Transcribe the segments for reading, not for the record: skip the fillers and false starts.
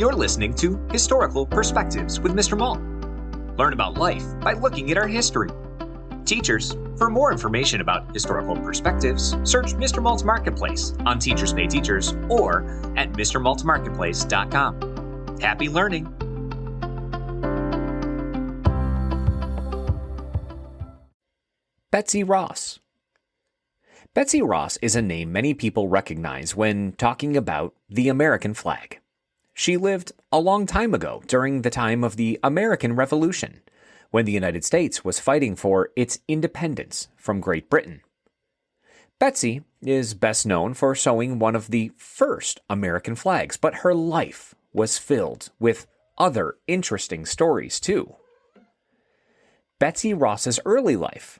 You're listening to Historical Perspectives with Mr. Malt. Learn about life by looking at our history. Teachers, for more information about historical perspectives, search Mr. Malt's Marketplace on Teachers Pay Teachers or at mrmaltmarketplace.com. Happy learning! Betsy Ross. Betsy Ross is a name many people recognize when talking about the American flag. She lived a long time ago during the time of the American Revolution, when the United States was fighting for its independence from Great Britain. Betsy is best known for sewing one of the first American flags, but her life was filled with other interesting stories too. Betsy Ross's early life.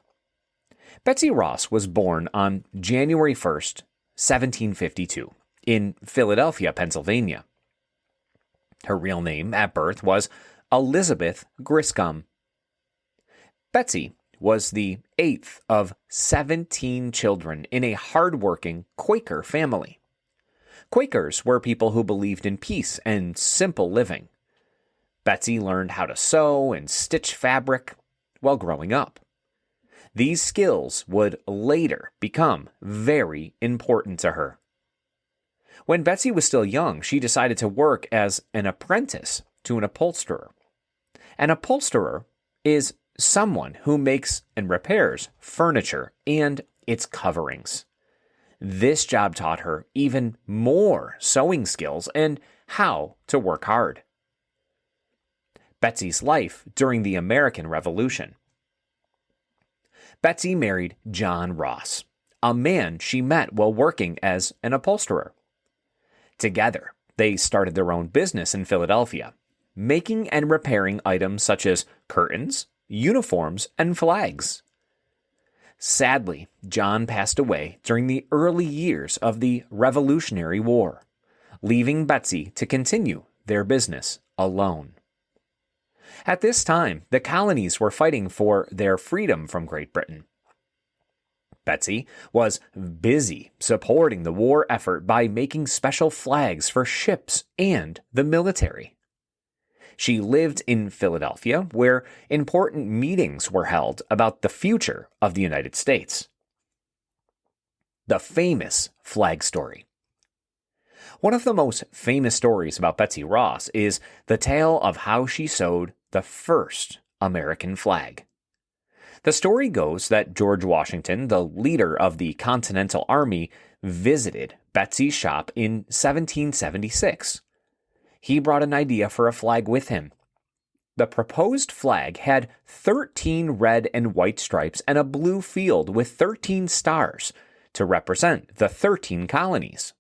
Betsy Ross was born on January 1st, 1752, in Philadelphia, Pennsylvania. Her real name at birth was Elizabeth Griscom. Betsy was the eighth of 17 children in a hardworking Quaker family. Quakers were people who believed in peace and simple living. Betsy learned how to sew and stitch fabric while growing up. These skills would later become very important to her. When Betsy was still young, she decided to work as an apprentice to an upholsterer. An upholsterer is someone who makes and repairs furniture and its coverings. This job taught her even more sewing skills and how to work hard. Betsy's life during the American Revolution. Betsy married John Ross, a man she met while working as an upholsterer. Together, they started their own business in Philadelphia, making and repairing items such as curtains, uniforms, and flags. Sadly, John passed away during the early years of the Revolutionary War, leaving Betsy to continue their business alone. At this time, the colonies were fighting for their freedom from Great Britain. Betsy was busy supporting the war effort by making special flags for ships and the military. She lived in Philadelphia, where important meetings were held about the future of the United States. The famous flag story. One of the most famous stories about Betsy Ross is the tale of how she sewed the first American flag. The story goes that George Washington, the leader of the Continental Army, visited Betsy's shop in 1776. He brought an idea for a flag with him. The proposed flag had 13 red and white stripes and a blue field with 13 stars to represent the 13 colonies.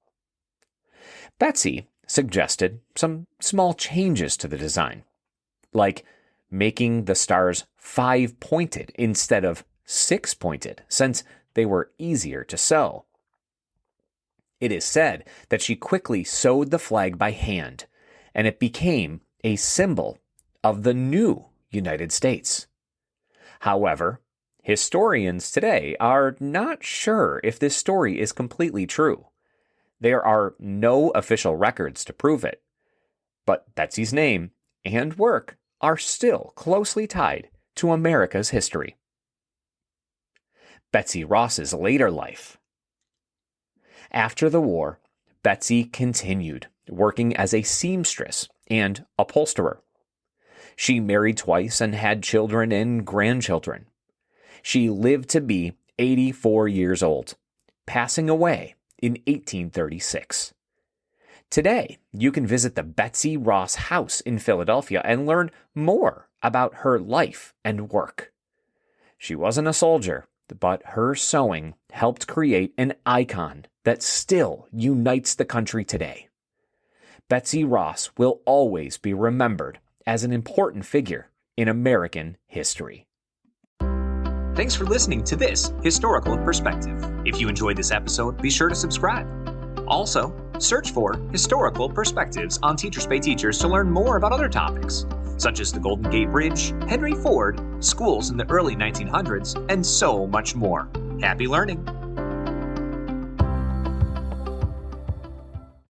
Betsy suggested some small changes to the design, like making the stars 5-pointed instead of 6-pointed, since they were easier to sew. It is said that she quickly sewed the flag by hand, and it became a symbol of the new United States. However, historians today are not sure if this story is completely true. There are no official records to prove it, but Betsy's name and work are still closely tied to America's history. Betsy Ross's later life. After the war, Betsy continued working as a seamstress and upholsterer. She married twice and had children and grandchildren. She lived to be 84 years old, passing away in 1836. Today, you can visit the Betsy Ross House in Philadelphia and learn more about her life and work. She wasn't a soldier, but her sewing helped create an icon that still unites the country today. Betsy Ross will always be remembered as an important figure in American history. Thanks for listening to this Historical Perspective. If you enjoyed this episode, be sure to subscribe. Also, search for Historical Perspectives on Teachers Pay Teachers to learn more about other topics, such as the Golden Gate Bridge, Henry Ford, schools in the early 1900s, and so much more. Happy learning!